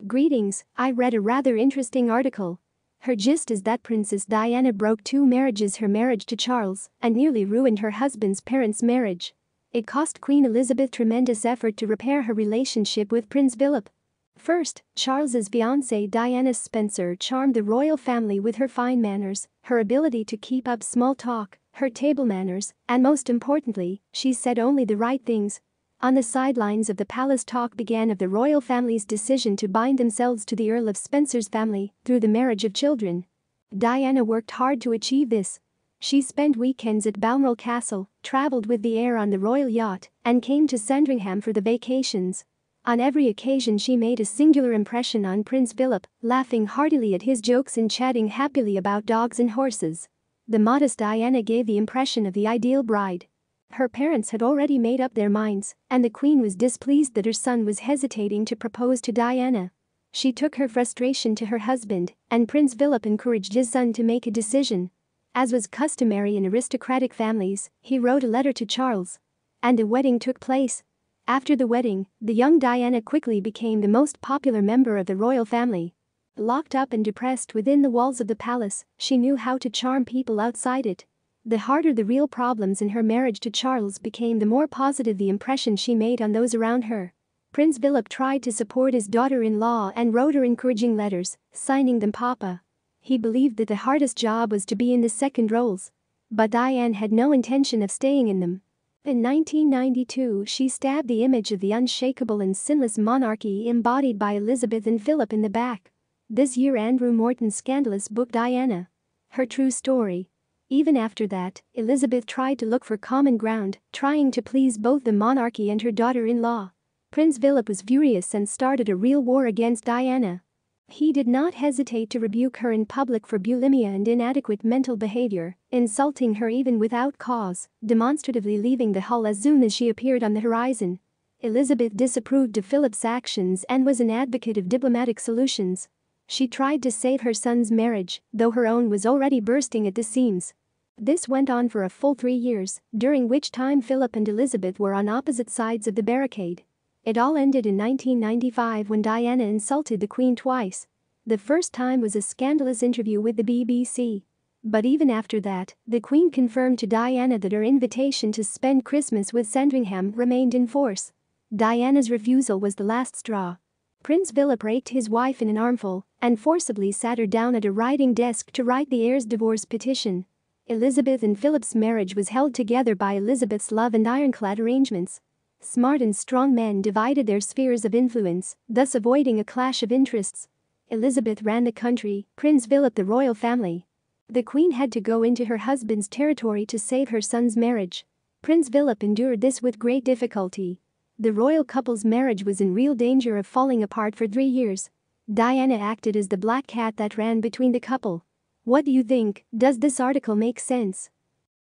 Greetings, I read a rather interesting article. Her gist is that Princess Diana broke 2 marriages, her marriage to Charles, and nearly ruined her husband's parents' marriage. It cost Queen Elizabeth tremendous effort to repair her relationship with Prince Philip. First, Charles's fiancée Diana Spencer charmed the royal family with her fine manners, her ability to keep up small talk, her table manners, and most importantly, she said only the right things. On the sidelines of the palace, talk began of the royal family's decision to bind themselves to the Earl of Spencer's family through the marriage of children. Diana worked hard to achieve this. She spent weekends at Balmoral Castle, traveled with the heir on the royal yacht, and came to Sandringham for the vacations. On every occasion she made a singular impression on Prince Philip, laughing heartily at his jokes and chatting happily about dogs and horses. The modest Diana gave the impression of the ideal bride. Her parents had already made up their minds, and the Queen was displeased that her son was hesitating to propose to Diana. She took her frustration to her husband, and Prince Philip encouraged his son to make a decision. As was customary in aristocratic families, he wrote a letter to Charles. And the wedding took place. After the wedding, the young Diana quickly became the most popular member of the royal family. Locked up and depressed within the walls of the palace, she knew how to charm people outside it. The harder the real problems in her marriage to Charles became, the more positive the impression she made on those around her. Prince Philip tried to support his daughter-in-law and wrote her encouraging letters, signing them Papa. He believed that the hardest job was to be in the second roles. But Diane had no intention of staying in them. In 1992, she stabbed the image of the unshakable and sinless monarchy embodied by Elizabeth and Philip in the back. This year, Andrew Morton's scandalous book Diana: Her True Story. Even after that, Elizabeth tried to look for common ground, trying to please both the monarchy and her daughter-in-law. Prince Philip was furious and started a real war against Diana. He did not hesitate to rebuke her in public for bulimia and inadequate mental behavior, insulting her even without cause, demonstratively leaving the hall as soon as she appeared on the horizon. Elizabeth disapproved of Philip's actions and was an advocate of diplomatic solutions. She tried to save her son's marriage, though her own was already bursting at the seams. This went on for a full 3 years, during which time Philip and Elizabeth were on opposite sides of the barricade. It all ended in 1995 when Diana insulted the Queen twice. The first time was a scandalous interview with the BBC. But even after that, the Queen confirmed to Diana that her invitation to spend Christmas with Sandringham remained in force. Diana's refusal was the last straw. Prince Philip raped his wife in an armful and forcibly sat her down at a writing desk to write the heir's divorce petition. Elizabeth and Philip's marriage was held together by Elizabeth's love and ironclad arrangements. Smart and strong men divided their spheres of influence, thus avoiding a clash of interests. Elizabeth ran the country, Prince Philip the royal family. The Queen had to go into her husband's territory to save her son's marriage. Prince Philip endured this with great difficulty. The royal couple's marriage was in real danger of falling apart for 3 years. Diana acted as the black cat that ran between the couple. What do you think? Does this article make sense?